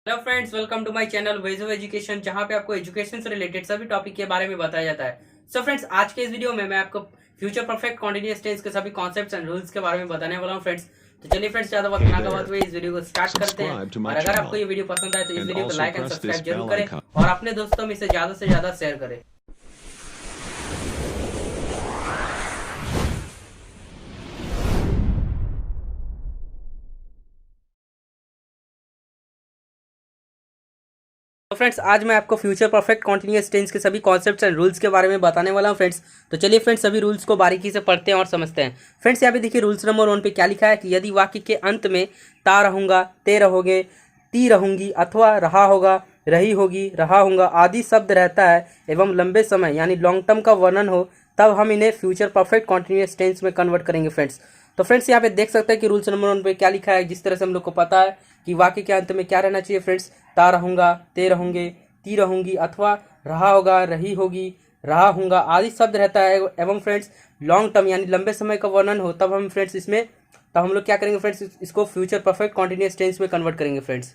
Hello friends, welcome to my channel ways of education, जहां पे आपको एजुकेशन से रिलेटेड सभी टॉपिक के बारे में बताया जाता है। सो फ्रेंड्स, आज के इस वीडियो में मैं आपको फ्यूचर परफेक्ट कॉन्टिन्यूअस टेंस के सभी कॉन्सेप्ट्स एंड रूल्स के बारे में बताने वाला हूं फ्रेंड्स। तो चलिए फ्रेंड्स, ज्यादा वक्त ना गवाते हुए इस वीडियो को स्टार्ट करते हैं। और अगर आपको ये वीडियो पसंद आए तो इस वीडियो को लाइक एंड सब्सक्राइब जरूर करें और अपने दोस्तों में इसे ज्यादा से ज्यादा शेयर करें। तो फ्रेंड्स, आज मैं आपको फ्यूचर परफेक्ट कॉन्टिन्यूअस टेंस के सभी कॉन्सेप्ट्स एंड रूल्स के बारे में बताने वाला हूं फ्रेंड्स। तो चलिए फ्रेंड्स, सभी रूल्स को बारीकी से पढ़ते हैं और समझते हैं। फ्रेंड्स, यहाँ पे देखिए रूल्स नंबर 1 पे क्या लिखा है कि यदि वाक्य के अंत में ता रहूंगा, ते रहोगे, ती रहूंगी अथवा रहा होगा, रही होगी, रहा होगा आदि शब्द रहता है एवं लंबे समय यानी लॉन्ग टर्म का वर्णन हो, तब हम इन्हें फ्यूचर परफेक्ट कॉन्टिन्यूअस टेंस में कन्वर्ट करेंगे फ्रेंड्स। तो फ्रेंड्स, यहाँ पे देख सकते हैं कि रूल्स नंबर 1 पे क्या लिखा है। जिस तरह से हम लोग को पता है कि वाक्य के अंत में क्या रहना चाहिए फ्रेंड्स, ता रहूंगा, ते रहूंगे, ती रहूंगी अथवा रहा होगा, रही होगी, रहा हूंगा आदि शब्द रहता है एवं फ्रेंड्स लॉन्ग टर्म यानी लंबे समय का वर्णन हो, तब हम फ्रेंड्स इसमें तब हम लोग क्या करेंगे फ्रेंड्स, इसको फ्यूचर परफेक्ट कॉन्टिन्यूअस टेंस में कन्वर्ट करेंगे फ्रेंड्स।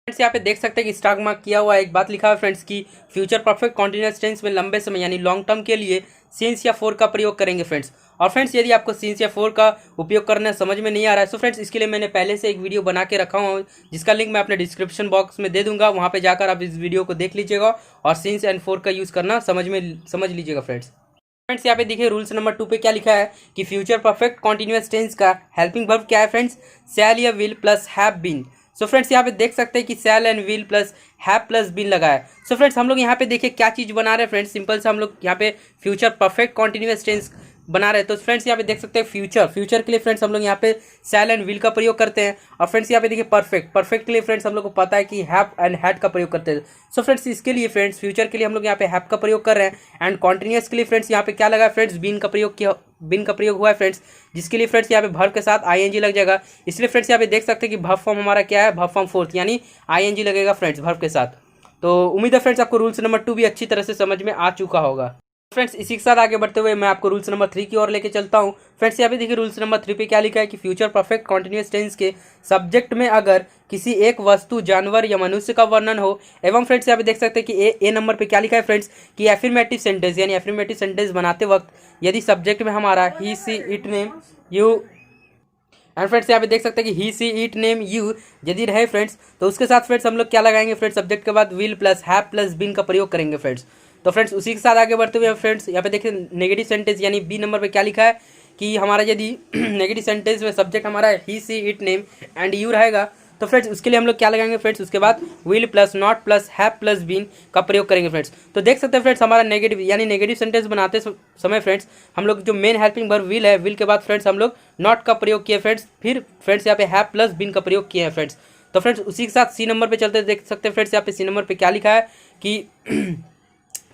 फ्रेंड्स, यहाँ पे देख सकते हैं कि स्टार मार्क किया हुआ एक बात लिखा है फ्रेंड्स की फ्यूचर परफेक्ट कॉन्टिन्यूअस टेंस में लंबे समय यानी लॉन्ग टर्म के लिए सिंस या फोर का प्रयोग करेंगे फ्रेंड्स। और फ्रेंड्स, यदि आपको सिंस या फोर का उपयोग करना समझ में नहीं आ रहा है तो फ्रेंड्स इसके लिए मैंने पहले से एक वीडियो बना के रखा हूँ, जिसका लिंक मैं अपने डिस्क्रिप्शन बॉक्स में दे दूंगा। वहाँ पे जाकर आप इस वीडियो को देख लीजिएगा और सिंस एंड फोर का यूज़ करना समझ लीजिएगा फ्रेंड्स। फ्रेंड्स, यहाँ पे देखिए रूल्स नंबर 2 पे क्या लिखा है कि फ्यूचर परफेक्ट कॉन्टिन्यूअस टेंस का हेल्पिंग वर्ब क्या है फ्रेंड्स, शैल या will plus have been. So friends, यहाँ पे देख सकते हैं कि shall and will plus have plus been लगा है। सो फ्रेंड्स, हम लोग यहाँ पे देखिए क्या चीज़ बना रहे हैं फ्रेंड्स, सिंपल से हम लोग यहाँ पे फ्यूचर परफेक्ट कॉन्टिन्यूअस टेंस बना रहे हैं। तो फ्रेंड्स, यहाँ पे देख सकते हैं फ्यूचर के लिए फ्रेंड्स हम लोग यहाँ पे शैल एंड विल का प्रयोग करते हैं। और फ्रेंड्स, यहाँ पे देखिए परफेक्ट के लिए फ्रेंड्स हम लोग को पता है कि हैव एंड हैड का प्रयोग करते हैं। सो फ्रेंड्स, इसके लिए फ्रेंड्स फ्यूचर के लिए हम लोग यहाँ पे हैव का प्रयोग कर रहे हैं। एंड कॉन्टिन्यूअस के लिए फ्रेंड्स यहाँ पे क्या लगा है फ्रेंड्स, बीन का प्रयोग हुआ है फ्रेंड्स, जिसके लिए फ्रेंड्स यहाँ पे वर्ब के साथ आईएनजी लग जाएगा। इसलिए फ्रेंड्स यहाँ पे देख सकते हैं कि वर्ब फॉर्म हमारा क्या है, वर्ब फॉर्म फोर्थ यानी आईएनजी लगेगा फ्रेंड्स वर्ब के साथ। तो उम्मीद है फ्रेंड्स आपको रूल्स नंबर 2 भी अच्छी तरह से समझ में आ चुका होगा। फ्रेंड्स, इसी के साथ आगे बढ़ते हुए मैं आपको रूल्स नंबर 3 की ओर लेके चलता हूं। फ्रेंड्स, यहाँ पे देखिए रूल्स नंबर 3 पे क्या लिखा है कि फ्यूचर परफेक्ट कॉन्टिन्यूअस टेंस के सब्जेक्ट में अगर किसी एक वस्तु, जानवर या मनुष्य का वर्णन हो एवं फ्रेंड्स यहाँ पे देख सकते हैं कि ए नंबर पे क्या लिखा है फ्रेंड्स कि एफर्मेटिव सेंटेंस यानी एफर्मेटिव सेंटेंस बनाते वक्त यदि सब्जेक्ट में हमारा he, she, it, name, you and friends यहाँ पे देख सकते हैं कि he, she, it, name, you यदि रहे फ्रेंड्स, तो उसके साथ फ्रेंड्स हम लोग क्या लगाएंगे फ्रेंड्स, सब्जेक्ट के बाद will plus have plus been का प्रयोग करेंगे फ्रेंड्स। तो फ्रेंड्स उसी के साथ आगे बढ़ते हुए फ्रेंड्स यहाँ पे देखिए नेगेटिव सेंटेंस यानी बी नंबर पे क्या लिखा है कि हमारा यदि नेगेटिव सेंटेंस में सब्जेक्ट हमारा he, she, it, name and you रहेगा, तो फ्रेंड्स उसके लिए हम लोग क्या लगाएंगे फ्रेंड्स, उसके बाद will plus not plus have plus been का प्रयोग करेंगे फ्रेंड्स। तो देख सकते हैं फ्रेंड्स हमारा नेगेटिव यानी नेगेटिव सेंटेंस बनाते समय फ्रेंड्स हम लोग जो मेन हेल्पिंग वर्ब विल है, विल के बाद फ्रेंड्स हम लोग नॉट का प्रयोग किए फ्रेंड्स, फिर फ्रेंड्स यहाँ पे हैव प्लस बीन का प्रयोग किए हैं फ्रेंड्स। तो फ्रेंड्स उसी के साथ सी नंबर पे चलते देख सकते हैं फ्रेंड्स यहाँ पे सी नंबर पे क्या लिखा है कि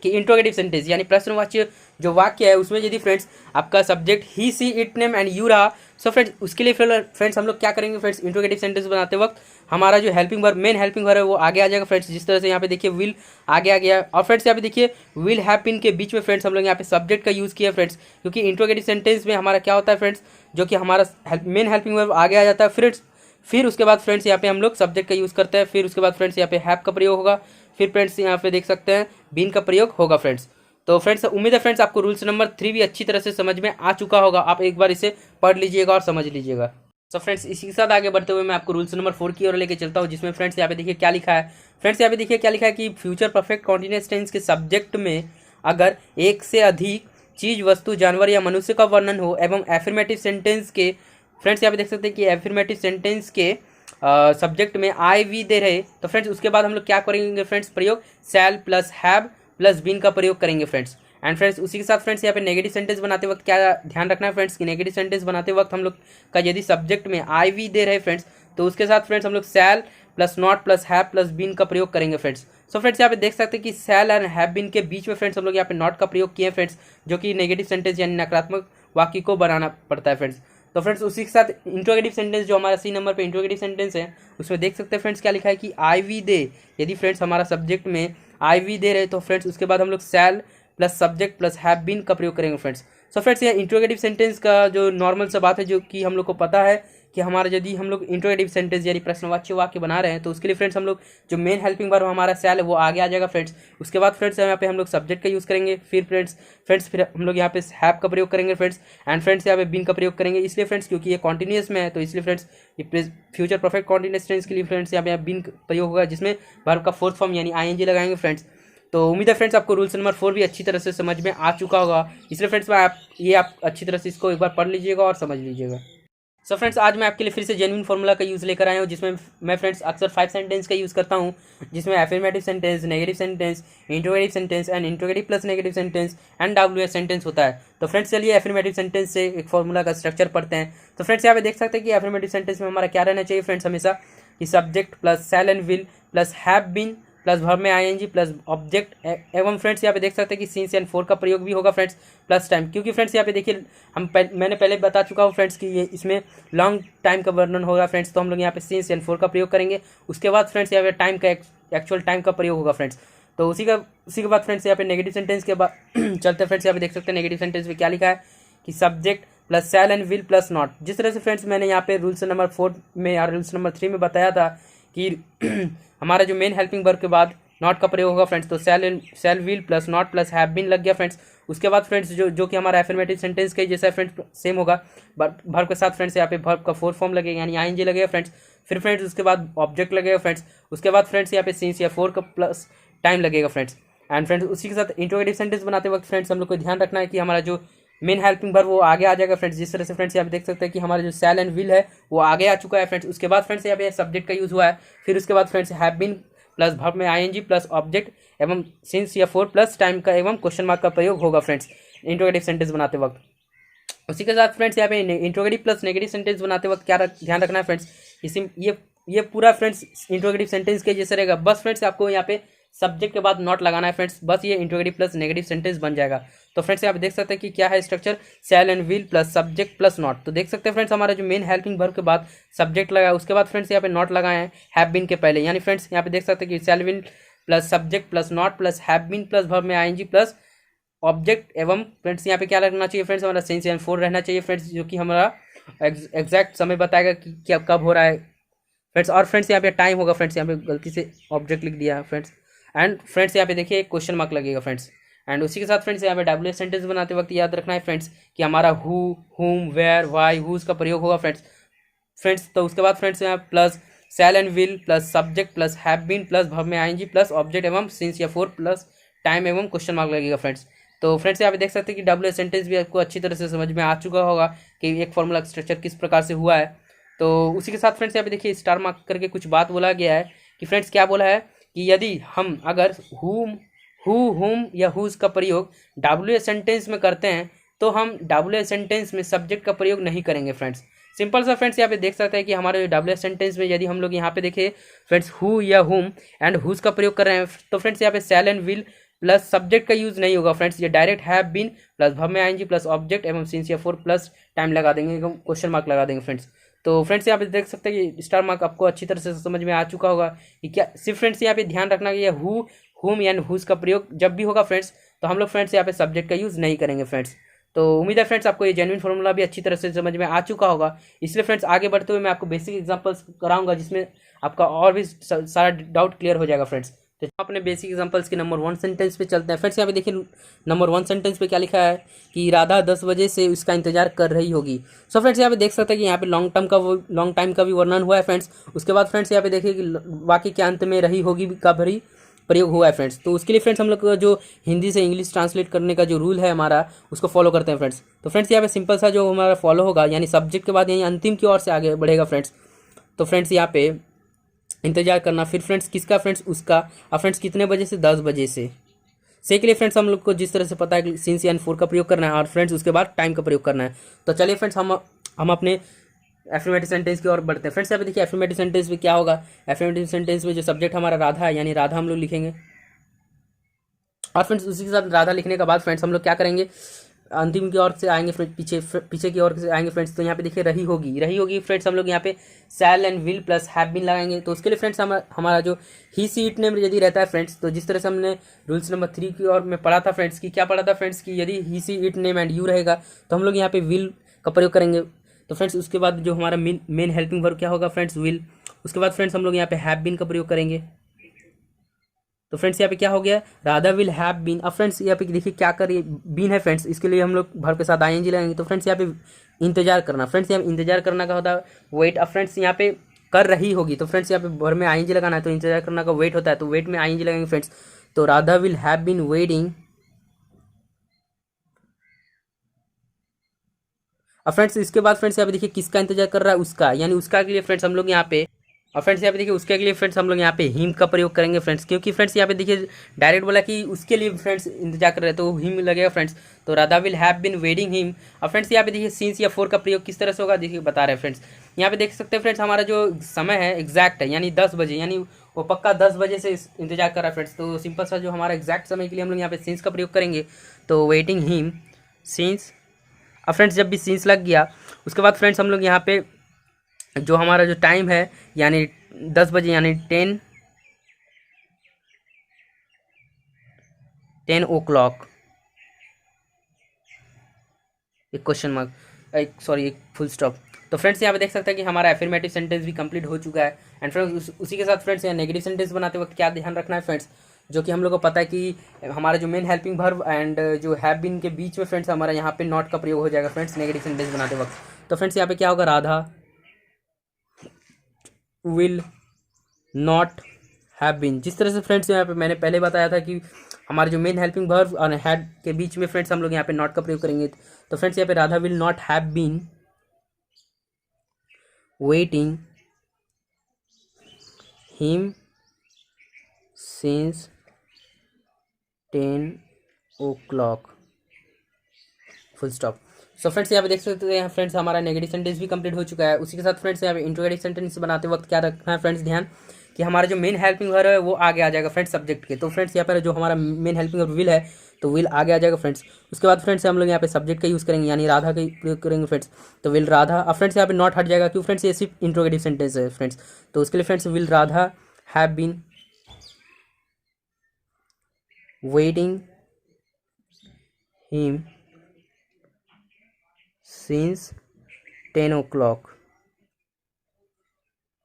इंट्रोगेटिव सेंटेंस यानी प्रश्नवाच्य जो वाक्य है उसमें यदि फ्रेंड्स आपका subject he, she, it, name and you रहा, सो फ्रेंड्स उसके लिए फ्रेंड्स हम लोग क्या करेंगे फ्रेंड्स, इंट्रोगेटिव सेंटेंस बनाते वक्त हमारा जो helping verb, main helping verb है वो आगे आ जाएगा फ्रेंड्स। जिस तरह से यहाँ पे देखिए विल आगे आ गया और फ्रेंड्स यहाँ पे देखिए विल हैव बीन के बीच में फ्रेंड्स हम लोग यहाँ पे सब्जेक्ट का यूज़ किया फ्रेंड्स, क्योंकि इंट्रोगेटिव सेंटेंस में हमारा क्या होता है फ्रेंड्स, जो कि हमारा मेन हेल्पिंग वर्ब आगे आ जाता है फ्रेंड्स। फिर उसके बाद फ्रेंड्स यहाँ पे हम लोग सब्जेक्ट का यूज़ करते हैं, फिर उसके बाद फ्रेंड्स यहाँ पे हैव का प्रयोग होगा, फिर फ्रेंड्स यहाँ पे देख सकते हैं बीन का प्रयोग होगा फ्रेंड्स। तो फ्रेंड्स उम्मीद है फ्रेंड्स आपको रूल्स नंबर 3 भी अच्छी तरह से समझ में आ चुका होगा। आप एक बार इसे पढ़ लीजिएगा और समझ लीजिएगा। तो फ्रेंड्स इसी के साथ आगे बढ़ते हुए मैं आपको रूल्स नंबर 4 की ओर लेके चलता हूँ, जिसमें फ्रेंड्स यहाँ पे देखिए क्या लिखा है। फ्रेंड्स यहाँ पे देखिए क्या लिखा है कि फ्यूचर परफेक्ट कॉन्टिन्यूअस टेंस के सब्जेक्ट में अगर एक से अधिक चीज़, वस्तु, जानवर या मनुष्य का वर्णन हो एवं एफर्मेटिव सेंटेंस के फ्रेंड्स यहाँ पे देख सकते हैं कि एफर्मेटिव सेंटेंस के सब्जेक्ट में आई, वी दे रहे, तो फ्रेंड्स उसके बाद हम लोग क्या करेंगे फ्रेंड्स, प्रयोग shall plus have plus been का प्रयोग करेंगे फ्रेंड्स। एंड फ्रेंड्स उसी के साथ फ्रेंड्स यहाँ पे नेगेटिव सेंटेंस बनाते वक्त क्या ध्यान रखना है फ्रेंड्स कि नेगेटिव सेंटेंस बनाते वक्त हम लोग का यदि सब्जेक्ट में आई, वी दे रहे फ्रेंड्स, तो उसके साथ फ्रेंड्स हम लोग shall plus not plus have plus been का प्रयोग करेंगे फ्रेंड्स। सो फ्रेंड्स यहाँ पे देख सकते हैं कि शैल एंड हैव बीन के बीच में फ्रेंड्स हम लोग यहाँ पे नॉट का प्रयोग किए हैं फ्रेंड्स, जो कि नेगेटिव सेंटेंस यानी नकारात्मक वाक्य को बनाना पड़ता है फ्रेंड्स। तो फ्रेंड्स उसी के साथ इंट्रोगेटिव सेंटेंस जो हमारा सी नंबर पे इंट्रोगेटिव सेंटेंस है उसमें देख सकते हैं फ्रेंड्स क्या लिखा है कि आई, वी दे, यदि फ्रेंड्स हमारा सब्जेक्ट में आई, वी दे रहे तो फ्रेंड्स उसके बाद हम लोग shall plus subject plus have been का प्रयोग करेंगे फ्रेंड्स। सो फ्रेंड्स ये इंट्रोगेटिव सेंटेंस का जो नॉर्मल सा बात है, जो कि हम लोग को पता है कि हमारा यदि हम लोग इंट्रोगेटिव सेंटेंस यानी प्रश्नवाच्य वाक्य बना रहे हैं तो उसके लिए फ्रेंड्स हम लोग जो मेन हेल्पिंग वर्ब हमारा शैल है वो आगे आ जाएगा फ्रेंड्स। उसके बाद फ्रेंड्स यहाँ पे हम लोग सब्जेक्ट का यूज़ करेंगे, फिर फिर हम लोग यहाँ पे हैव का प्रयोग करेंगे फ्रेंड्स, एंड फ्रेंड्स यहाँ पे बीन का प्रयोग करेंगे। इसलिए फ्रेंड्स क्योंकि ये कॉन्टिन्यूस में है तो इसलिए फ्रेंड्स ये फ्यूचर परफेक्ट कॉन्टिन्यूस टेंस के लिए फ्रेंड्स यहाँ पे बीन प्रयोग होगा, जिसमें वर्ब का फोर्थ फॉर्म यानी आईएनजी लगाएंगे फ्रेंड्स। तो उम्मीद है फ्रेंड्स आपको रूल्स नंबर 4 भी अच्छी तरह से समझ में आ चुका होगा। इसलिए फ्रेंड्स आप अच्छी तरह से इसको एक बार पढ़ लीजिएगा और समझ लीजिएगा। सो फ्रेंड्स आज मैं आपके लिए फिर से जेन्युइन फार्मूला का यूज़ लेकर आया हूँ, जिसमें मैं फ्रेंड्स अक्सर 5 सेंटेंस का यूज़ करता हूँ, जिसमें affirmative sentence, negative sentence, interrogative sentence and interrogative plus negative sentence and WH sentence होता है। तो फ्रेंड्स चलिए एफर्मेटिव सेंटेंस से एक फार्मूला का स्ट्रक्चर पढ़ते हैं। तो फ्रेंड्स यहाँ पे देख सकते हैं कि एफर्मेटिव सेंटेंस में हमारा क्या रहना चाहिए फ्रेंड्स, हमेशा कि subject plus shall and will plus have been plus verb में आईएनजी प्लस ऑब्जेक्ट एवं फ्रेंड्स यहाँ पे देख सकते हैं कि सिंस एंड फॉर का प्रयोग भी होगा फ्रेंड्स प्लस टाइम, क्योंकि फ्रेंड्स यहाँ पे देखिए मैंने पहले बता चुका हूँ फ्रेंड्स कि ये इसमें लॉन्ग टाइम का वर्णन होगा फ्रेंड्स, तो हम लोग यहाँ पे सिंस एंड फॉर का प्रयोग करेंगे। उसके बाद फ्रेंड्स यहाँ पे टाइम का एक्चुअल टाइम का प्रयोग होगा फ्रेंड्स। तो उसी के बाद फ्रेंड्स यहाँ पे नेगेटिव सेंटेंस के बाद चलते हैं फ्रेंड्स। यहाँ पे देख सकते हैं नेगेटिव सेंटेंस में क्या लिखा है कि subject plus shall and will plus not. जिस तरह से फ्रेंड्स मैंने यहाँ पे रूल्स नंबर 4 में और रूल्स नंबर 3 में बताया था कि हमारा जो मेन हेल्पिंग वर्ब के बाद नॉट का प्रयोग होगा फ्रेंड्स, तो shall will plus not plus have been लग गया फ्रेंड्स। उसके बाद फ्रेंड्स जो कि हमारा एफर्मेटिव सेंटेंस का जैसा फ्रेंड्स सेम होगा, वर्ब के साथ फ्रेंड्स यहाँ पे वर्ब का फोर्थ फॉर्म लगेगा यानी आईएनजी लगेगा फ्रेंड्स। फिर फ्रेंड्स उसके बाद ऑब्जेक्ट लगेगा फ्रेंड्स। उसके बाद फ्रेंड्स यहाँ पे सिंस या फॉर का प्लस टाइम लगेगा फ्रेंड्स। एंड फ्रेंड्स उसी के साथ इंट्रोगेटिव सेंटेंस बनाते वक्त फ्रेंड्स हम लोग को ध्यान रखना है कि हमारा जो मेन हेल्पिंग वर्ब वो आगे आ जाएगा फ्रेंड्स। जिस तरह से फ्रेंड्स यहाँ पे देख सकते हैं कि हमारा जो शैल एंड विल है वो आगे आ चुका है फ्रेंड्स। उसके बाद फ्रेंड्स यहाँ पे सब्जेक्ट का यूज़ हुआ है, फिर उसके बाद friends have been plus verb में आईएनजी प्लस ऑब्जेक्ट एवं सिंस या फॉर प्लस टाइम का एवं क्वेश्चन मार्क का प्रयोग होगा फ्रेंड्स इंट्रोगेटिव सेंटेंस बनाते वक्त। उसी के साथ फ्रेंड्स यहाँ पे इंट्रोगेटिव प्लस नेगेटिव सेंटेंस बनाते वक्त क्या ध्यान रखना है फ्रेंड्स, इसी ये पूरा फ्रेंड्स इंट्रोगेटिव सेंटेंस के जैसे रहेगा, बस फ्रेंड्स आपको यहाँ पे सब्जेक्ट के बाद नॉट लगाना है फ्रेंड्स, बस ये इंट्रोगेटिव प्लस नेगेटिव सेंटेंस बन जाएगा। तो फ्रेंड्स आप देख सकते हैं कि क्या है structure, shall and will plus subject plus not. तो देख सकते हैं फ्रेंड्स हमारा जो मेन हेल्पिंग वर्ब के बाद सब्जेक्ट लगा है, उसके बाद फ्रेंड्स यहाँ पे नॉट लगाए हैं हैव बीन के पहले, यानी फ्रेंड्स यहाँ पे देख सकते हैं कि shall will plus subject plus not plus have been plus verb में आईएनजी प्लस ऑब्जेक्ट एवं फ्रेंड्स यहाँ पे क्या लगना चाहिए फ्रेंड्स, हमारा सिंस एंड फॉर रहना चाहिए फ्रेंड्स, जो कि हमारा एग्जैक्ट समय बताएगा कि क्या कब हो रहा है फ्रेंड्स। और फ्रेंड्स यहाँ पे टाइम होगा फ्रेंड्स, यहाँ पे गलती से ऑब्जेक्ट लिख दिया है फ्रेंड्स। एंड फ्रेंड्स यहाँ पे देखिए क्वेश्चन मार्क लगेगा फ्रेंड्स। एंड उसी के साथ फ्रेंड्स यहाँ पे WH सेंटेंस बनाते वक्त याद रखना है फ्रेंड्स कि हमारा हु, हुम, वेयर, वाई, हुज का प्रयोग होगा फ्रेंड्स। तो उसके बाद फ्रेंड्स यहाँ plus shall and will plus subject plus have been plus verb में आईएनजी प्लस ऑब्जेक्ट एवं सिंस या फॉर प्लस टाइम एवं क्वेश्चन मार्क लगेगा फ्रेंड्स। तो फ्रेंड्स यहाँ पे देख सकते हैं कि WH सेंटेंस भी आपको अच्छी तरह से समझ में आ चुका होगा कि एक फॉर्मूला स्ट्रक्चर किस प्रकार से हुआ है। तो उसी के साथ फ्रेंड्स यहाँ पे देखिए स्टार मार्क करके कुछ बात बोला गया है कि फ्रेंड्स क्या बोला है कि यदि हम अगर हुम या हुज का प्रयोग WH सेंटेंस में करते हैं तो हम WH सेंटेंस में सब्जेक्ट का प्रयोग नहीं करेंगे फ्रेंड्स। सिंपल सा फ्रेंड्स यहाँ पे देख सकते हैं कि हमारे WH सेंटेंस में यदि हम लोग यहाँ पे देखें फ्रेंड्स हु या हुम एंड हुज का प्रयोग कर रहे हैं तो फ्रेंड्स यहाँ पे shall and will plus subject का यूज़ नहीं होगा फ्रेंड्स, ये direct have been plus verb में आईएनजी प्लस ऑब्जेक्ट एवं सिंस या फॉर प्लस टाइम लगा देंगे, क्वेश्चन मार्क लगा देंगे फ्रेंड्स। तो फ्रेंड्स यहाँ पे देख सकते हैं कि स्टार मार्क आपको अच्छी तरह से समझ में आ चुका होगा कि क्या सिर्फ फ्रेंड्स यहाँ पे ध्यान रखना कि ये हुम एंड हुज का प्रयोग जब भी होगा फ्रेंड्स तो हम लोग फ्रेंड्स यहाँ पे सब्जेक्ट का यूज़ नहीं करेंगे फ्रेंड्स। तो उम्मीद है फ्रेंड्स आपको ये जेन्युइन फार्मूला भी अच्छी तरह से समझ में आ चुका होगा। इसलिए फ्रेंड्स आगे बढ़ते हुए मैं आपको बेसिक एग्जांपल्स कराऊंगा जिसमें आपका और भी सारा डाउट क्लियर हो जाएगा फ्रेंड्स। तो अपने बेसिक एग्जांपल्स के नंबर 1 सेंटेंस पे चलते हैं फ्रेंड्स। यहाँ पे देखिए नंबर 1 सेंटेंस पे क्या लिखा है कि राधा 10 बजे से उसका इंतजार कर रही होगी। सो फ्रेंड्स यहाँ पे देख सकते हैं कि यहाँ पे लॉन्ग टाइम का भी वर्णन हुआ है फ्रेंड्स। उसके बाद फ्रेंड्स यहाँ पे देखिए कि वाक्य के अंत में रही होगी का भी प्रयोग हुआ है फ्रेंड्स। तो उसके लिए फ्रेंड्स हम लोग जो हिंदी से इंग्लिश ट्रांसलेट करने का जो रूल है हमारा उसको फॉलो करते हैं फ्रेंड्स। तो फ्रेंड्स यहाँ पे सिंपल सा जो हमारा फॉलो होगा यानी सब्जेक्ट के बाद यहीं अंतिम की ओर से आगे बढ़ेगा फ्रेंड्स। तो फ्रेंड्स यहाँ पे इंतजार करना, फिर फ्रेंड्स किसका फ्रेंड्स उसका, और फ्रेंड्स कितने बजे से 10 बजे से के लिए फ्रेंड्स हम लोग को जिस तरह से पता है कि सिंस एंड फॉर का प्रयोग करना है और फ्रेंड्स उसके बाद टाइम का प्रयोग करना है। तो चलिए फ्रेंड्स हम अपने एफर्मेटिव सेंटेंस की ओर बढ़ते हैं फ्रेंड्स। यहाँ पे देखिए एफर्मेटिव सेंटेंस में क्या होगा, एफर्मेटिव सेंटेंस में जो सब्जेक्ट हमारा राधा है यानी राधा हम लोग लिखेंगे और फ्रेंड्स उसी के साथ राधा लिखने के बाद फ्रेंड्स हम लोग क्या करेंगे अंतिम की ओर से आएंगे पीछे की ओर से आएंगे फ्रेंड्स। तो यहाँ पे देखिए रही होगी फ्रेंड्स हम लोग यहाँ पे shall and will plus have been लगाएंगे। तो उसके लिए फ्रेंड्स हमारा जो ही सी इट नेम यदि रहता है फ्रेंड्स, तो जिस तरह से हमने रूल्स नंबर 3 की ओर में पढ़ा था फ्रेंड्स कि क्या पढ़ा था फ्रेंड्स कि यदि he she it name and you रहेगा तो हम लोग यहाँ पे विल का प्रयोग करेंगे। तो फ्रेंड्स उसके बाद जो हमारा मेन हेल्पिंग वर्ब क्या होगा फ्रेंड्स, विल। उसके बाद फ्रेंड्स हम लोग यहाँ पे हैव बीन का प्रयोग करेंगे। तो फ्रेंड्स यहाँ पे क्या हो गया, राधा विल हैव बीन। अब फ्रेंड्स यहाँ पे देखिए क्या करिए, बीन है फ्रेंड्स, इसके लिए हम लोग वर्ब के साथ आईएनजी लगाएंगे। तो फ्रेंड्स यहाँ पे इंतजार करना, फ्रेंड्स यहाँ पे इंतजार करना का होता है वेट। अब फ्रेंड्स यहाँ पे कर रही होगी, तो फ्रेंड्स यहाँ पे वर्ब में आईएनजी लगाना है, तो इंतजार करना का वेट होता है, तो वेट में आईएनजी लगाएंगे फ्रेंड्स। तो Radha will have been waiting. अब फ्रेंड्स इसके बाद फ्रेंड्स यहाँ पे देखिए किसका इंतजार कर रहा है, उसका, यानी उसका के लिए फ्रेंड्स हम लोग यहाँ पे, और फ्रेंड्स यहाँ पे देखिए उसके लिए फ्रेंड्स हम लोग यहाँ पे हिम का प्रयोग करेंगे फ्रेंड्स, क्योंकि फ्रेंड्स यहाँ पे देखिए डायरेक्ट बोला कि उसके लिए फ्रेंड्स इंतजार कर रहे हैं, तो हिम लगेगा फ्रेंड्स। तो Radha will have been waiting him. अब फ्रेंड्स यहाँ पे देखिए सिंस या फॉर का प्रयोग किस तरह से होगा, देखिए बता रहे हैं फ्रेंड्स। यहाँ पे देख सकते हैं फ्रेंड्स हमारा जो समय है एग्जैक्ट है, यानी 10 बजे, यानी वो पक्का 10 बजे से इंतजार कर रहा है फ्रेंड्स। तो सिंपल सा जो हमारा एग्जैक्ट समय के लिए हम लोग यहाँ पे सिंस का प्रयोग करेंगे, तो वेटिंग हिम सिंस। अब फ्रेंड्स जब भी सीन्स लग गया, उसके बाद फ्रेंड्स हम लोग यहाँ पे जो हमारा जो टाइम है यानी 10 बजे, यानी 10 ओ क्लॉक, एक क्वेश्चन मार्क, एक सॉरी एक फुल स्टॉप। तो फ्रेंड्स यहाँ पे देख सकते हैं कि हमारा एफर्मेटिव सेंटेंस भी कंप्लीट हो चुका है। एंड फ्रेंड्स उसी के साथ फ्रेंड्स यहाँ नेगेटिव सेंटेंस बनाते वक्त क्या ध्यान रखना है फ्रेंड्स, जो कि हम लोग को पता है कि हमारा जो मेन हेल्पिंग वर्ब एंड जो हैव बीन के बीच में फ्रेंड्स हमारा यहाँ पे नॉट का प्रयोग हो जाएगा फ्रेंड्स नेगेटिव सेंटेंस बनाते वक्त। तो फ्रेंड्स यहाँ पे क्या होगा, Radha will not have been. जिस तरह से फ्रेंड्स यहाँ पे मैंने पहले बताया था कि हमारे जो मेन हेल्पिंग वर्ब और हैड के बीच में फ्रेंड्स हम लोग यहाँ पे नॉट का प्रयोग करेंगे। तो फ्रेंड्स यहाँ पे Radha will not have been waiting him since 10 o'clock, full stop. So friends यहाँ पे देख सकते हैं फ्रेंड्स हमारा नेगेटिव सेंटेंस भी कंप्लीट हो चुका है। उसी के साथ फ्रेंड्स यहाँ पे इंट्रोगेटिव सेंटेंस बनाते वक्त क्या रखना है फ्रेंड्स ध्यान, कि हमारा जो मेन हेल्पिंग वर्ब है वो आगे आ जाएगा फ्रेंड्स सब्जेक्ट के। तो फ्रेंड्स यहाँ पर जो हमारा मेन हेल्पिंग वर्ब विल है, तो विल आगे आ जाएगा फ्रेंड्स। उसके बाद फ्रेंड्स हम लोग यहाँ पे सब्जेक्ट का यूज़ करेंगे, यानी राधा का प्रयोग करेंगे फ्रेंड्स। तो विल राधा। अब फ्रेंड्स यहाँ पे नॉट हट जाएगा, क्यों फ्रेंड्स ये सिर्फ इंट्रोगेटिव सेंटेंस है फ्रेंड्स। तो उसके लिए friends will Radha have been waiting him since 10 o'clock,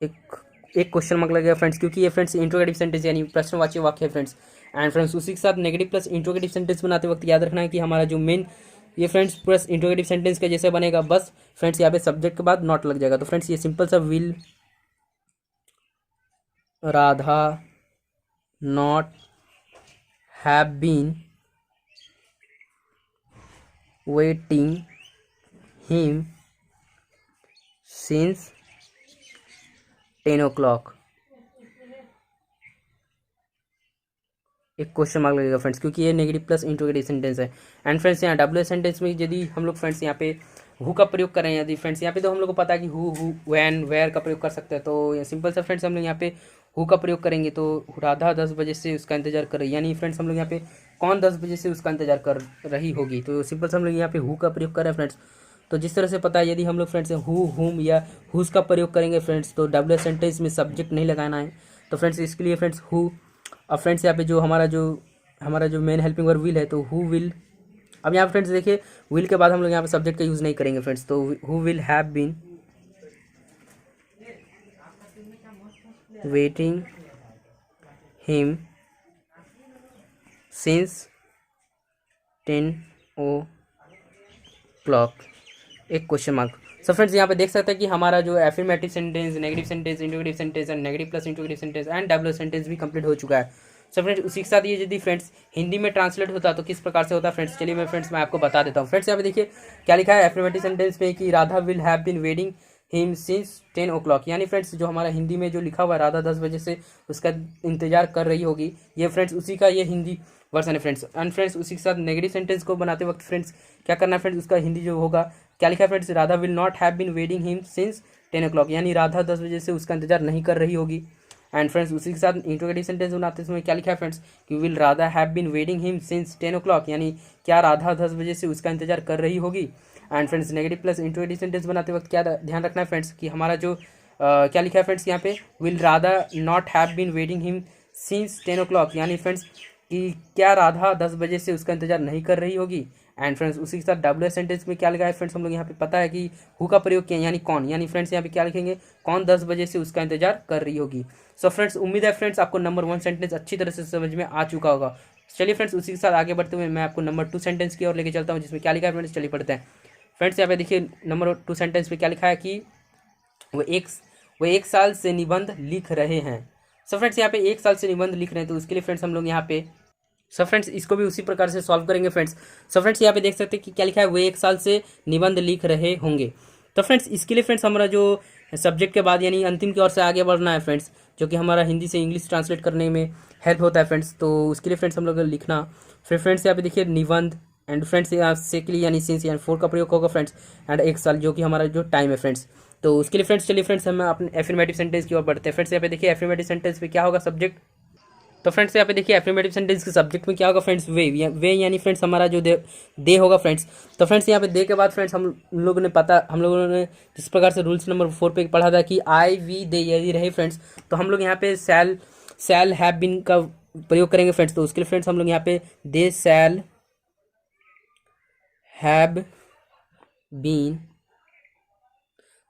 एक क्वेश्चन मार्क लगेगा फ्रेंड्स, क्योंकि ये फ्रेंड्स इंट्रोगेटिव सेंटेंस यानी प्रश्नवाची वाक्य है फ्रेंड्स। एंड फ्रेंड्स उसी के साथ नेगेटिव प्लस इंट्रोगेटिव सेंटेंस बनाते वक्त याद रखना है कि हमारा जो मेन ये फ्रेंड्स प्लस इंट्रोगेटिव सेंटेंस का जैसे बनेगा, बस फ्रेंड्स यहाँ पे सब्जेक्ट के बाद नॉट लग जाएगा। तो फ्रेंड्स ये सिंपल सा will Radha not have been waiting him since 10 o'clock, एक क्वेश्चन मार्क लगेगा फ्रेंड्स, क्योंकि ये नेगेटिव प्लस इंट्रोगेटिव सेंटेंस है। एंड फ्रेंड्स यहाँ डब्ल्यू सेंटेंस में यदि हम लोग फ्रेंड्स यहाँ पे हु का प्रयोग करें, यदि फ्रेंड्स यहाँ पे तो हम लोग को पता है कि हु वैन वेयर का प्रयोग कर सकते हैं। तो सिंपल सा फ्रेंड्स हम लोग यहाँ पे हु का प्रयोग करेंगे। तो राधा 10 बजे से उसका इंतजार कर रही, यानी फ्रेंड्स हम लोग यहाँ पे कौन 10 बजे से उसका इंतजार कर रही होगी। तो सिंपल से हम लोग यहाँ पे हु का प्रयोग कर रहे हैं फ्रेंड्स। तो जिस तरह से पता है यदि हम लोग फ्रेंड्स हु हुम या हुज का प्रयोग करेंगे फ्रेंड्स, तो डब्ल्यू सेंटेंस में सब्जेक्ट नहीं लगाना है। तो फ्रेंड्स इसके लिए फ्रेंड्स हु। अब फ्रेंड्स यहाँ पे जो हमारा जो मेन हेल्पिंग वर्ब विल है, तो हु विल। अब यहाँ फ्रेंड्स देखिए विल के बाद हम लोग यहाँ पे सब्जेक्ट का यूज़ नहीं करेंगे फ्रेंड्स। तो who will have been waiting him since 10 o'clock, एक क्वेश्चन मार्क। सो फ्रेंड्स यहाँ पे देख सकते हैं कि हमारा जो affirmative sentence, negative sentence, interrogative sentence and negative plus interrogative sentence and W sentence भी कंप्लीट हो चुका है। सो फ्रेंड्स उसी के साथ ये यदि फ्रेंड्स हिंदी में ट्रांसलेट होता तो किस प्रकार से होता फ्रेंड्स, चलिए मैं आपको बता देता हूँ। फ्रेंड्स यहाँ पे देखिए क्या लिखा है एफर्मेटिव सेंटेंस में कि Radha will have been waiting him since 10 o'clock, यानी फ्रेंड्स जो हमारा हिंदी में जो लिखा हुआ है राधा 10 बजे से उसका इंतजार कर रही होगी, ये फ्रेंड्स उसी का ये हिंदी वर्सन है फ्रेंड्स। एंड फ्रेंड्स उसी के साथ नेगेटिव सेंटेंस को बनाते वक्त फ्रेंड्स क्या करना है फ्रेंड्स, उसका हिंदी जो होगा क्या लिखा है friends, Radha will not have been waiting him since 10 o'clock, यानी राधा 10 बजे से उसका इंतजार नहीं कर रही होगी। एंड फ्रेंड्स उसी के साथ इंट्रोगेटिव सेंटेंस बनाते समय क्या लिखा है फ्रेंड्स कि will Radha have been waiting him since 10 o'clock, यानी क्या राधा 10 बजे से उसका इंतजार कर रही होगी। And friends negative plus interrogative sentence बनाते वक्त क्या ध्यान रखना है फ्रेंड्स कि हमारा जो क्या लिखा है फ्रेंड्स यहाँ पे will Radha not have been waiting him since 10 o'clock, यानी फ्रेंड्स कि क्या राधा 10 बजे से उसका इंतजार नहीं कर रही होगी। एंड फ्रेंड्स उसी के साथ डब्ल्यू सेंटेंस में क्या लिखा है फ्रेंड्स, हम लोग यहाँ पे पता है कि हु का प्रयोग किया यानी कौन, यानी फ्रेंड्स यहाँ पे क्या लिखेंगे, कौन 10 बजे से उसका इंतजार कर रही होगी। सो फ्रेंड्स उम्मीद है फ्रेंड्स आपको नंबर 1 सेंटेंस अच्छी तरह से समझ में आ चुका होगा। चलिए फ्रेंड्स उसी के साथ आगे बढ़ते हुए मैं आपको नंबर 2 सेंटेंस की ओर लेके चलता हूँ, जिसमें क्या लिखा है फ्रेंड्स, चलिए पढ़ते हैं। फ्रेंड्स यहाँ पे देखिए नंबर 2 सेंटेंस में क्या लिखा है कि वो एक साल से निबंध लिख रहे हैं। सो फ्रेंड्स यहाँ पे 1 साल से निबंध लिख रहे हैं, तो उसके लिए फ्रेंड्स हम लोग यहाँ पे फ्रेंड्स इसको भी उसी प्रकार से सॉल्व करेंगे फ्रेंड्स। फ्रेंड्स यहाँ पे देख सकते हैं कि क्या लिखा है, वो 1 साल से निबंध लिख रहे होंगे। तो फ्रेंड्स इसके लिए फ्रेंड्स हमारा जो सब्जेक्ट के बाद यानी अंतिम की ओर से आगे बढ़ना है फ्रेंड्स, जो कि हमारा हिंदी से इंग्लिश ट्रांसलेट करने में हेल्प होता है फ्रेंड्स। तो उसके लिए फ्रेंड्स हम लोग लिखना फिर फ्रेंड्स यहाँ पे देखिए निबंध एंड फ्रेंड्स यहाँ से के लिए यानी सिंस यानी 4 का प्रयोग होगा फ्रेंड्स, एंड 1 साल जो कि हमारा जो टाइम है फ्रेंड्स। तो उसके लिए फ्रेंड्स चलिए फ्रेंड्स हम अपने एफर्मेटिव सेंटेंस की ओर बढ़ते हैं। फ्रेंड्स यहाँ पे देखिए एफर्मेटिव सेंटेंस में क्या होगा सब्जेक्ट, तो फ्रेंड्स यहाँ पे देखिए एफर्मेटिव सेंटेंस के सब्जेक्ट में क्या होगा फ्रेंड्स, वे यानी फ्रेंड्स हमारा जो दे होगा फ्रेंड्स। तो फ्रेंड्स यहाँ पे दे के बाद फ्रेंड्स हम लोगों ने जिस प्रकार से रूल्स नंबर 4 पे पढ़ा था कि आई वी दे यदि रहे फ्रेंड्स, तो हम लोग यहाँ पे शैल हैव बीन का प्रयोग करेंगे फ्रेंड्स। तो उसके लिए फ्रेंड्स हम लोग यहाँ पे दे शैल हैव बीन,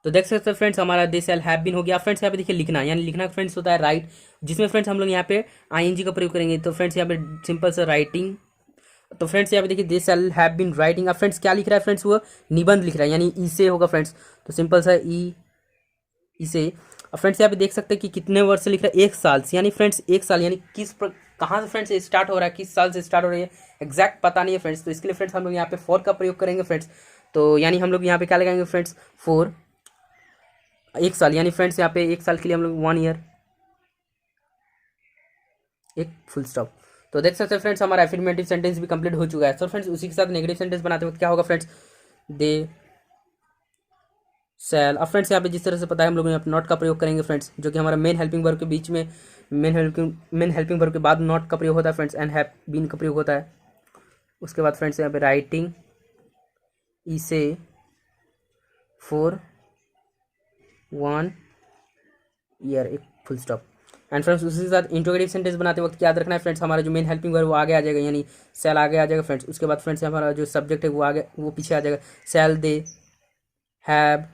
तो देख सकते हैं फ्रेंड्स हमारा दे शैल हैव बीन हो गया। फ्रेंड्स यहाँ पे देखिए लिखना, यानी लिखना फ्रेंड्स होता है राइट, जिसमें फ्रेंड्स हम लोग यहाँ पे आईएनजी का प्रयोग करेंगे। तो फ्रेंड्स यहाँ पे सिंपल से राइटिंग, तो फ्रेंड्स यहाँ पे देखिए दे शैल हैव बीन राइटिंग। अब फ्रेंड्स क्या लिख रहा है फ्रेंड्स, वो निबंध लिख रहा है यानी ई से होगा फ्रेंड्स। तो सिंपल सा ई से। अब फ्रेंड्स यहाँ पे देख सकते हैं कि कितने वर्ष से लिख रहा है, 1 साल से, यानी फ्रेंड्स 1 साल यानी कहाँ से फ्रेंड्स स्टार्ट हो रहा है, किस साल से स्टार्ट हो रही है एग्जैक्ट पता नहीं है फ्रेंड्स। तो इसके लिए फ्रेंड्स हम लोग यहाँ पे 4 का प्रयोग करेंगे फ्रेंड्स। तो यानी हम लोग यहाँ पे क्या लगाएंगे फ्रेंड्स 4, 1 साल, यानी फ्रेंड्स यहाँ पे 1 साल के लिए हम लोग 1 ईयर, एक फुल स्टॉप। तो देख सकते हैं फ्रेंड्स हमारा एफर्मेटिव सेंटेंस भी कंप्लीट हो चुका है। तो फ्रेंड्स उसी के साथ नेगेटिव सेंटेंस बनाते वक्त क्या होगा फ्रेंड्स, दे शैल। अब फ्रेंड्स यहाँ पे जिस तरह से पता है हम लोग यहाँ पे नॉट का प्रयोग करेंगे फ्रेंड्स, जो कि हमारा मेन हेल्पिंग वर्ब के बीच में मेन हेल्पिंग वर्ब के बाद नॉट का प्रयोग होता है फ्रेंड्स, एंड हैव बीन का प्रयोग होता है। उसके बाद फ्रेंड्स यहाँ पे राइटिंग इसे फॉर 1 ईयर, एक फुल स्टॉप। एंड फ्रेंड्स उसी के साथ इंट्रोगेटिव सेंटेंस बनाते वक्त याद रखना है फ्रेंड्स, हमारा जो मेन हेल्पिंग वर्ब वो आगे आ जाएगा, यानी शैल आगे आ जाएगा फ्रेंड्स। उसके बाद फ्रेंड्स हमारा जो सब्जेक्ट है वो पीछे आ जाएगा, शैल दे हैव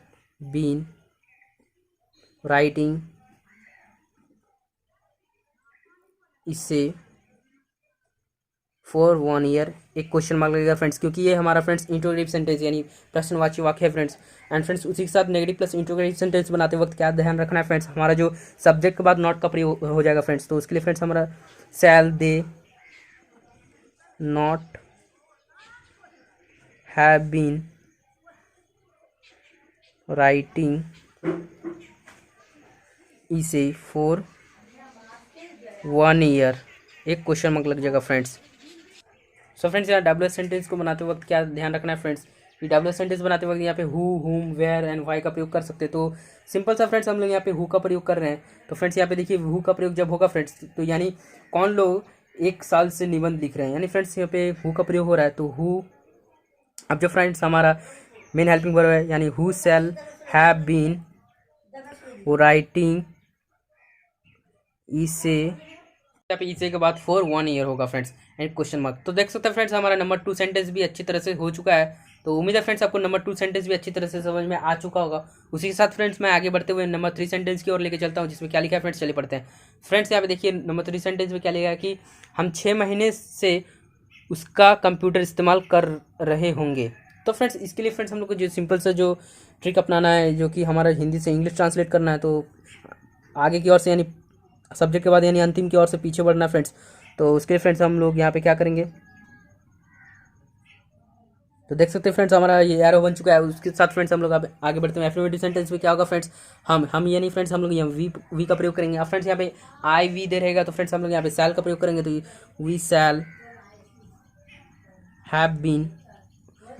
बीन राइटिंग इससे फॉर 1 ईयर, एक क्वेश्चन मार्क लगेगा फ्रेंड्स, क्योंकि ये हमारा फ्रेंड्स इंट्रोगेटिव सेंटेंस यानी प्रश्नवाची वाक्य है फ्रेंड्स। एंड फ्रेंड्स उसी के साथ नेगेटिव प्लस इंट्रोगेटिव सेंटेंस बनाते वक्त क्या ध्यान रखना है फ्रेंड्स, हमारा जो सब्जेक्ट के बाद नॉट का प्रयोग हो जाएगा फ्रेंड्स। तो उसके लिए फ्रेंड्स हमारा shall they not have been writing इसे फॉर 1 ईयर, एक क्वेश्चन मार्क लग जाएगा फ्रेंड्स। सो फ्रेंड्स यहाँ डब्ल्यू सेंटेंस को बनाते वक्त क्या ध्यान रखना है फ्रेंड्स, कि डब्ल्यू सेंटेंस बनाते वक्त यहाँ पे हु, हुम, वेयर एंड वाई का प्रयोग कर सकते हैं। तो सिंपल सा फ्रेंड्स हम लोग यहाँ पे हु का प्रयोग कर रहे हैं। तो फ्रेंड्स यहाँ पे देखिए हु का प्रयोग जब होगा फ्रेंड्स, तो यानी कौन लोग 1 साल से निबंध लिख रहे हैं, यानी फ्रेंड्स यहाँ पे हु का प्रयोग हो रहा है। तो हु, अब जो फ्रेंड्स हमारा मेन हेल्पिंग वर्ब है यानी who shall have been writing इसे, यहाँ पे इसे के बाद फॉर 1 ईयर होगा फ्रेंड्स एंड क्वेश्चन मार्क। तो देख सकते हैं फ्रेंड्स हमारा नंबर 2 सेंटेंस भी अच्छी तरह से हो चुका है। तो उम्मीद है फ्रेंड्स आपको नंबर 2 सेंटेंस भी अच्छी तरह से समझ में आ चुका होगा। उसी के साथ फ्रेंड्स मैं आगे बढ़ते हुए नंबर 3 सेंटेंस की ओर लेके चलता हूँ, जिसमें क्या लिखा है फ्रेंड्स, चलिए पढ़ते हैं। फ्रेंड्स यहाँ पे देखिए नंबर 3 सेंटेंस में क्या लिखा है कि हम 6 महीने से उसका कंप्यूटर इस्तेमाल कर रहे होंगे। तो फ्रेंड्स इसके लिए फ्रेंड्स हम लोग को जो सिंपल सा जो ट्रिक अपनाना है, जो कि हमारा हिंदी से इंग्लिश ट्रांसलेट करना है, तो आगे की ओर से यानी सब्जेक्ट के बाद यानी अंतिम की ओर से पीछे बढ़ना फ्रेंड्स। तो उसके फ्रेंड्स हम लोग यहाँ पे क्या करेंगे, तो देख सकते हैं फ्रेंड्स हमारा ये एरो बन चुका है। उसके साथ फ्रेंड्स हम लोग आगे बढ़ते हैं। एफर्मेटिव सेंटेंस में क्या होगा फ्रेंड्स, हम यानी फ्रेंड्स हम लोग यहाँ वी का प्रयोग करेंगे। अब फ्रेंड्स यहाँ पे आई वी दे रहेगा, तो फ्रेंड्स हम लोग यहाँ पे शैल का प्रयोग करेंगे। तो we shall have been,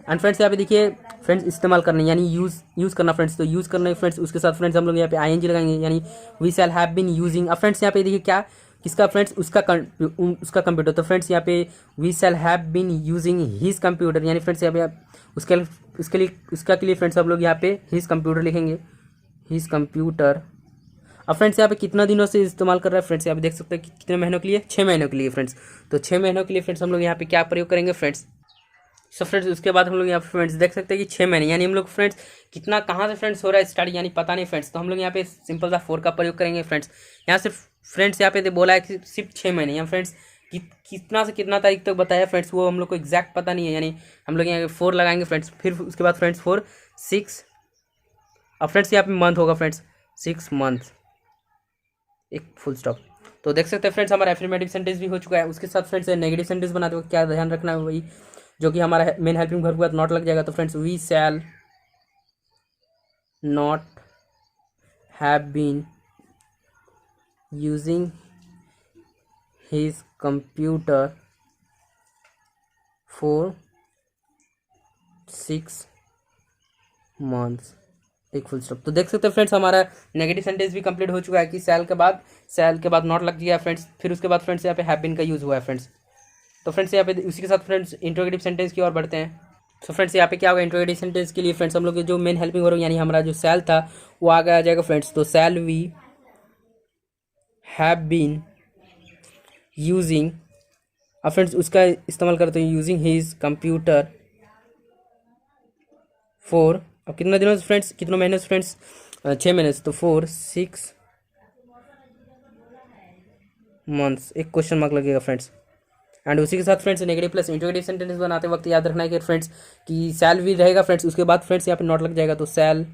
and friends यहाँ पे देखिए फ्रेंड्स इस्तेमाल करना यानी यूज़ करना फ्रेंड्स। तो यूज़ करना है फ्रेंड्स, उसके साथ फ्रेंड्स हम लोग यहाँ पे आईएनजी लगाएंगे यानी we shall have been using. अब फ्रेंड्स यहाँ पे देखिए क्या किसका फ्रेंड्स, उसका कंप्यूटर। तो फ्रेंड्स यहाँ पे we shall have been using his computer, यानी फ्रेंड्स यहाँ पे उसका के लिए फ्रेंड्स हम लोग यहाँ पे हिज कंप्यूटर लिखेंगे, हिज कंप्यूटर। अब फ्रेंड्स यहाँ पे कितना दिनों से इस्तेमाल कर रहा है फ्रेंड्स, यहाँ पे देख सकते हैं कि कितने महीनों के लिए, 6 महीनों के लिए फ्रेंड्स। तो 6 महीनों के लिए फ्रेंड्स हम लोग यहाँ पे क्या प्रयोग करेंगे फ्रेंड्स, सो फ्रेंड्स उसके बाद हम लोग यहाँ पे फ्रेंड्स देख सकते हैं कि 6 महीने, यानी हम लोग फ्रेंड्स कितना कहाँ से फ्रेंड्स हो रहा है स्टार्ट, यानी पता नहीं फ्रेंड्स। तो हम लोग यहाँ पे सिंपल सा 4 का प्रयोग करेंगे फ्रेंड्स। यहाँ से फ्रेंड्स यहाँ पे बोला है कि सिर्फ 6 महीने, यहाँ फ्रेंड्स कितना से कितना तारीख तक बताया फ्रेंड्स, वो हम लोग को एग्जैक्ट पता नहीं है। यानी हम लोग यहाँ 4 लगाएंगे फ्रेंड्स, फिर उसके बाद फ्रेंड्स 4 6, अब फ्रेंड्स यहाँ पे मंथ होगा फ्रेंड्स 6 मंथ, एक फुल स्टॉप। तो देख सकते हैं फ्रेंड्स हमारा एफर्मेटिव सेंटेंस भी हो चुका है। उसके साथ फ्रेंड्स नेगेटिव सेंटेंस बनाते वक्त क्या ध्यान रखना है, वही जो कि हमारा मेन हेल्पिंग वर्ब के बाद नॉट लग जाएगा। तो friends we shall not have been using his computer for 6 months, एक फुल स्टॉप। तो देख सकते हैं फ्रेंड्स हमारा नेगेटिव सेंटेंस भी कंप्लीट हो चुका है कि सेल के बाद नॉट लग गया फ्रेंड्स, फिर उसके बाद फ्रेंड्स यहाँ पे हैव बीन का यूज़ हुआ है फ्रेंड्स। तो फ्रेंड्स यहाँ पे उसी के साथ फ्रेंड्स इंट्रोगेटिव सेंटेंस की ओर बढ़ते हैं। तो फ्रेंड्स यहाँ पे क्या होगा, इंट्रोगेटिव सेंटेंस के लिए फ्रेंड्स हम लोग जो मेन हेल्पिंग वर्ब यानी हमारा जो सेल था वो आगे आ जाएगा फ्रेंड्स। तो shall we have been using, अब फ्रेंड्स उसका इस्तेमाल करते हैं यूजिंग हिज कंप्यूटर फॉर, अब कितना दिनों से फ्रेंड्स, कितनों महीने से फ्रेंड्स, 6 महीने से। तो 4 6 मंथ्स, एक क्वेश्चन मार्क लगेगा फ्रेंड्स। एंड उसी के साथ friends negative plus interrogative sentence बनाते वक्त याद रखना है कि फ्रेंड्स कि शैल वी रहेगा फ्रेंड्स, उसके बाद फ्रेंड्स यहाँ पे नॉट लग जाएगा। तो shall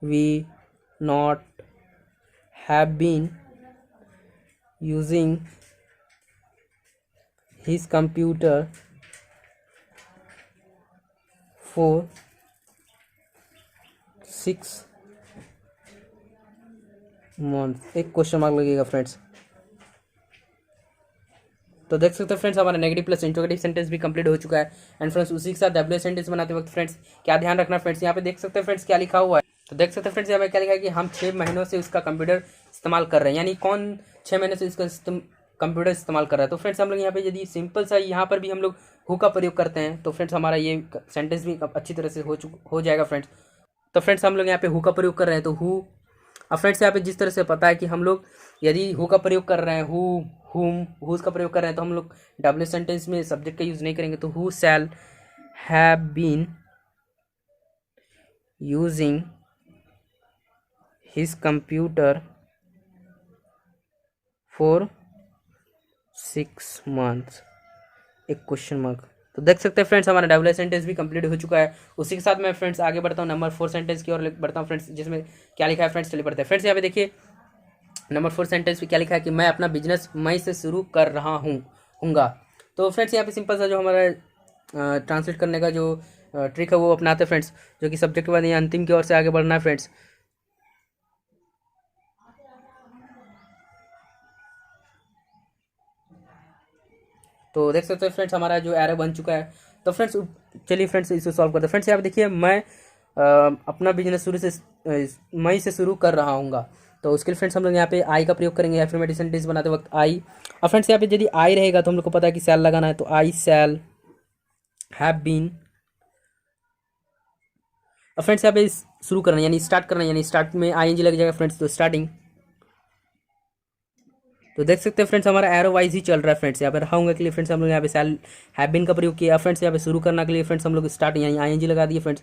we not have been using his computer for 6 month, एक क्वेश्चन मार्क लगेगा फ्रेंड्स। तो देख सकते हैं फ्रेंड्स हमारा नेगेटिव प्लस इंट्रोगेटिव सेंटेंस भी कंप्लीट हो चुका है। एंड फ्रेंड्स उसी के साथ डब्ल्यू सेंटेंस बनाते वक्त फ्रेंड्स क्या ध्यान रखना फ्रेंड्स, यहाँ पे देख सकते हैं फ्रेंड्स क्या लिखा हुआ है। तो देख सकते हैं फ्रेंड्स यहाँ पे क्या लिखा है कि हम 6 महीनों से उसका कंप्यूटर इस्तेमाल कर रहे हैं, यानी कौन 6 महीने से इसका कंप्यूटर इस्तेमाल कर रहा है। तो फ्रेंड्स हम लोग यहाँ पे यदि सिंपल सा यहाँ पर भी हम लोग हु का प्रयोग करते हैं तो फ्रेंड्स हमारा ये सेंटेंस भी अच्छी तरह से हो जाएगा फ्रेंड्स। तो फ्रेंड्स हम लोग यहाँ पे हु का प्रयोग कर रहे हैं, तो हु, अब फ्रेंड्स यहाँ पे जिस तरह से पता है कि हम लोग यदि हु का प्रयोग कर रहे हैं, हु हुम हुज का प्रयोग कर रहे हैं, तो हम लोग डब्ल्यू सेंटेंस में सब्जेक्ट का यूज़ नहीं करेंगे। तो who shall have been using his computer for 6 months, एक क्वेश्चन मार्क। तो देख सकते हैं फ्रेंड्स हमारा डब्ल्यू सेंटेंस भी कंप्लीट हो चुका है। उसी के साथ मैं फ्रेंड्स आगे बढ़ता हूँ नंबर 4 सेंटेंस की ओर बढ़ता हूँ फ्रेंड्स, जिसमें क्या लिखा है फ्रेंड्स चलिए पढ़ते हैं। फ्रेंड्स यहाँ पे देखिए नंबर 4 सेंटेंस पे क्या लिखा है कि मैं अपना बिजनेस मई से शुरू कर रहा हूँगा। तो फ्रेंड्स यहाँ पे सिंपल सा जो हमारा ट्रांसलेट करने का जो ट्रिक है वो अपनाते हैं फ्रेंड्स, जो कि सब्जेक्ट के बाद ये अंतिम की ओर से आगे बढ़ना है फ्रेंड्स। तो देख सकते हैं फ्रेंड्स हमारा जो एरो बन चुका है। तो फ्रेंड्स चलिए फ्रेंड्स इसे सॉल्व करते हैं। फ्रेंड्स यहाँ पे देखिए मैं अपना बिजनेस शुरू से मई से शुरू कर रहा हूँगा। तो उसके लिए फ्रेंड्स हम लोग यहाँ पे आई का प्रयोग करेंगे एफर्मेटिव सेंटेंस बनाते वक्त आई। अब फ्रेंड्स यहाँ पे यदि आई रहेगा तो हम लोग को पता है कि शैल लगाना है, तो आई शैल हैव बीन। अब फ्रेंड्स यहाँ पे शुरू करना यानी स्टार्ट करना, यानी स्टार्ट में आई एन जी लग जाएगा फ्रेंड्स, तो स्टार्टिंग। तो देख सकते हैं फ्रेंड्स हमारा एरो वाइज ही चल रहा है फ्रेंड्स। यहाँ पे रहाऊंगा के लिए फ्रेंड्स हम लोग यहाँ पे शैल हैव बीन का प्रयोग किया फ्रेंड्स। यहाँ पे शुरू करने के लिए फ्रेंड्स हम लोग स्टार्ट यानी आई एन जी लगा दिए फ्रेंड्स।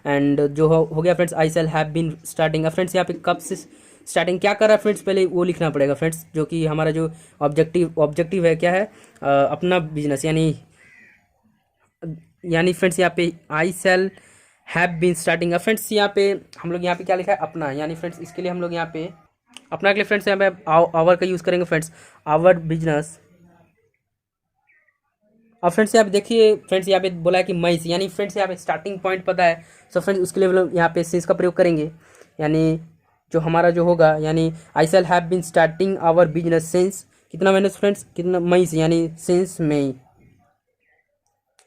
एंड जो हो गया friends I shall have been starting. अब फ्रेंड्स यहाँ पे कब से स्टार्टिंग क्या कर रहा है फ्रेंड्स, पहले वो लिखना पड़ेगा फ्रेंड्स, जो कि हमारा जो ऑब्जेक्टिव है क्या है, अपना बिजनेस यानी फ्रेंड्स यहाँ पे आई शैल हैव बीन स्टार्टिंग। अब फ्रेंड्स यहाँ पे हम लोग यहाँ पे क्या लिखा है अपना, यानी फ्रेंड्स इसके लिए हम लोग यहाँ पे अपना के लिए फ्रेंड्स यहाँ पे आवर का यूज़ करेंगे फ्रेंड्स, आवर बिजनेस। अब फ्रेंड्स यहाँ पे देखिए फ्रेंड्स यहाँ पे बोला है कि मई से, यानी फ्रेंड्स यहाँ पे स्टार्टिंग पॉइंट पता है। सो फ्रेंड्स उसके लिए हम लोग यहाँ पे सिंस का प्रयोग करेंगे, यानी जो हमारा जो होगा यानी I shall have been starting our business since कितना महीने से फ्रेंड्स, कितना मई से, यानी सिंस मई,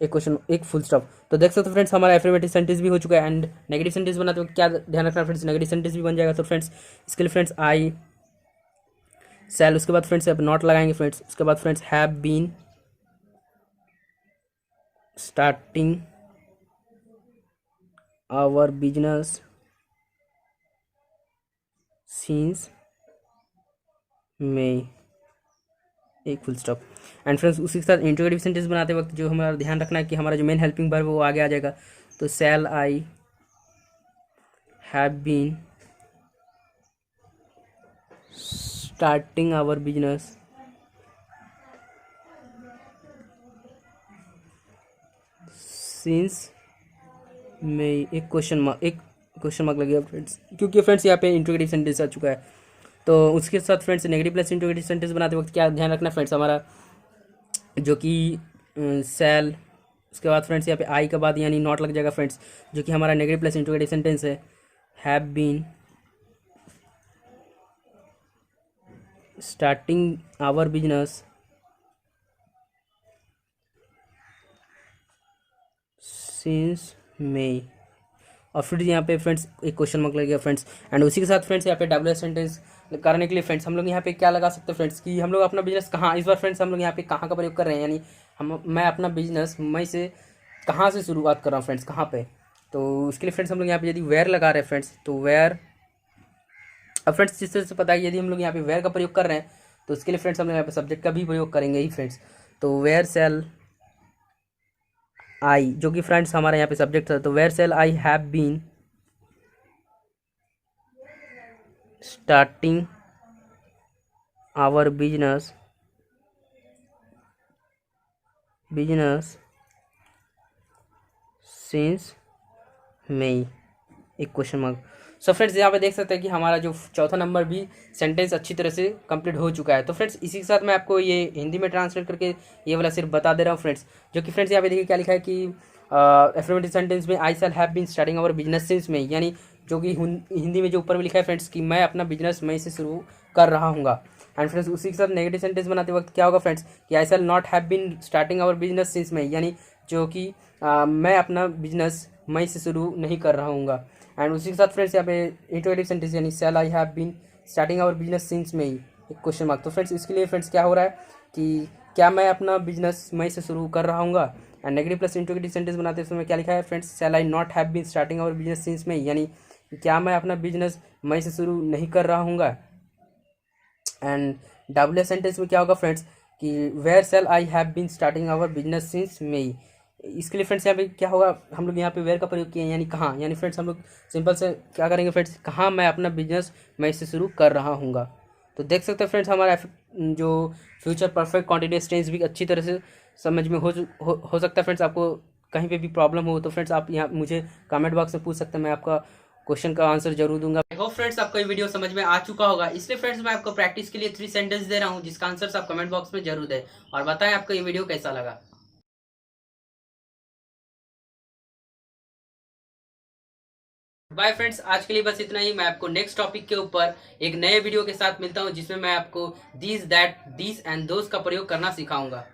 एक क्वेश्चन एक फुल स्टॉप। तो देख सकते हो फ्रेंड्स हमारा एफर्मेटिव सेंटेंस भी हो चुका है। एंड नेगेटिव सेंटेंस बनाते हो क्या ध्यान रखना फ्रेंड्स, नेगेटिव सेंटेंस भी बन जाएगा। तो फ्रेंड्स इसके लिए फ्रेंड्स आई शैल, उसके बाद फ्रेंड्स अब नॉट लगाएंगे फ्रेंड्स, उसके बाद friends have been starting our business since May, एक फुल स्टॉप। एंड फ्रेंड्स उसी के साथ इंट्रोगेटिव सेंटेंस बनाते वक्त जो हमारा ध्यान रखना है कि हमारा जो मेन हेल्पिंग वर्ब है वो आगे आ जाएगा। तो shall I have been starting our business since May, एक क्वेश्चन मार्क लगेगा फ्रेंड्स, क्योंकि फ्रेंड्स यहाँ पे इंट्रोगेटिव सेंटेंस आ चुका है। तो उसके साथ friends negative plus interrogative sentence बनाते वक्त क्या ध्यान रखना फ्रेंड्स, हमारा जो कि सेल, उसके बाद फ्रेंड्स यहाँ पे आई के बाद यानी नॉट लग जाएगा फ्रेंड्स, जो कि हमारा नेगेटिव प्लस इंट्रोगेटिव सेंटेंस है। Have been starting our business since May, और फिर यहाँ पे फ्रेंड्स एक क्वेश्चन मार्क लगेगा फ्रेंड्स। एंड उसी के साथ फ्रेंड्स यहाँ पे डबल सेंटेंस करने के लिए फ्रेंड्स हम लोग यहाँ पे क्या लगा सकते हैं फ्रेंड्स कि हम लोग अपना बिजनेस कहाँ, इस बार फ्रेंड्स हम लोग यहाँ पे कहाँ का प्रयोग कर रहे हैं, यानी मैं अपना बिजनेस मई से कहाँ से शुरुआत कर रहा हूँ फ्रेंड्स, कहाँ पे। तो उसके लिए फ्रेंड्स हम लोग यहाँ पे यदि वेयर लगा रहे हैं फ्रेंड्स, तो वेयर, अब फ्रेंड्स जिस तरह से पता है यदि हम लोग यहाँ पे वेयर का प्रयोग कर रहे हैं तो उसके लिए फ्रेंड्स हम लोग यहाँ पे सब्जेक्ट का भी प्रयोग करेंगे ही फ्रेंड्स। तो वेयर सेल आई, जो कि फ्रेंड्स हमारा यहाँ पे सब्जेक्ट था, तो where shall I have been starting our business since May, एक क्वेश्चन मार्क। सो फ्रेंड्स यहाँ पे देख सकते हैं कि हमारा जो चौथा नंबर भी सेंटेंस अच्छी तरह से कंप्लीट हो चुका है। तो फ्रेंड्स इसी के साथ मैं आपको ये हिंदी में ट्रांसलेट करके ये वाला सिर्फ बता दे रहा हूँ फ्रेंड्स, जो कि फ्रेंड्स यहाँ पे देखिए क्या लिखा है कि एफर्मेटिव सेंटेंस में I shall have been starting our business since May, यानी जो कि हिंदी में जो ऊपर में लिखा है फ्रेंड्स कि मैं अपना बिजनेस मई से शुरू कर रहा हूँ। एंड फ्रेंड्स उसी के साथ नेगेटिव सेंटेंस बनाते वक्त क्या होगा फ्रेंड्स कि I shall not have been starting our business since May, यानी जो कि मैं अपना बिजनेस मई से शुरू नहीं कर रहा हूँ। एंड उसी के साथ फ्रेंड्स यहाँ पे इंट्रोगेटिव सेंटेंस यानी shall I have been starting our business since May, एक क्वेश्चन मार्क। तो फ्रेंड्स इसके लिए फ्रेंड्स क्या हो रहा है कि क्या मैं अपना बिजनेस मई से शुरू कर रहा हूँ। And negative plus interrogative sentence बनाते समय क्या लिखा है friends, shall I not have been starting our business since May, यानी क्या मैं अपना बिजनेस मई से शुरू नहीं कर रहा हूँ। एंड डबल सेंटेंस में क्या होगा फ्रेंड्स कि where shall I have been starting our business since May, इसके लिए फ्रेंड्स यहाँ पे क्या होगा, हम लोग यहाँ पे वेयर का प्रयोग किए हैं यानी कहाँ, यानी फ्रेंड्स हम लोग सिंपल से क्या करेंगे फ्रेंड्स, कहाँ मैं अपना बिजनेस मैं इससे शुरू कर रहा हूँ। तो देख सकते हैं फ्रेंड्स हमारा जो फ्यूचर परफेक्ट कॉन्टिन्यूअस टेंस भी अच्छी तरह से समझ में हो सकता है फ्रेंड्स। आपको कहीं पे भी प्रॉब्लम हो तो फ्रेंड्स आप यहाँ मुझे कमेंट बॉक्स में पूछ सकते हैं, मैं आपका क्वेश्चन का आंसर जरूर दूंगा। आई होप फ्रेंड्स आपको ये वीडियो समझ में आ चुका होगा, इसलिए फ्रेंड्स मैं आपको प्रैक्टिस के लिए 3 सेंटेंस दे रहा हूँ जिसका आंसर आप कमेंट बॉक्स में जरूर दें और बताएं आपको ये वीडियो कैसा लगा। बाय फ्रेंड्स, आज के लिए बस इतना ही। मैं आपको नेक्स्ट टॉपिक के ऊपर एक नए वीडियो के साथ मिलता हूं जिसमें मैं आपको this that this and those का प्रयोग करना सिखाऊंगा।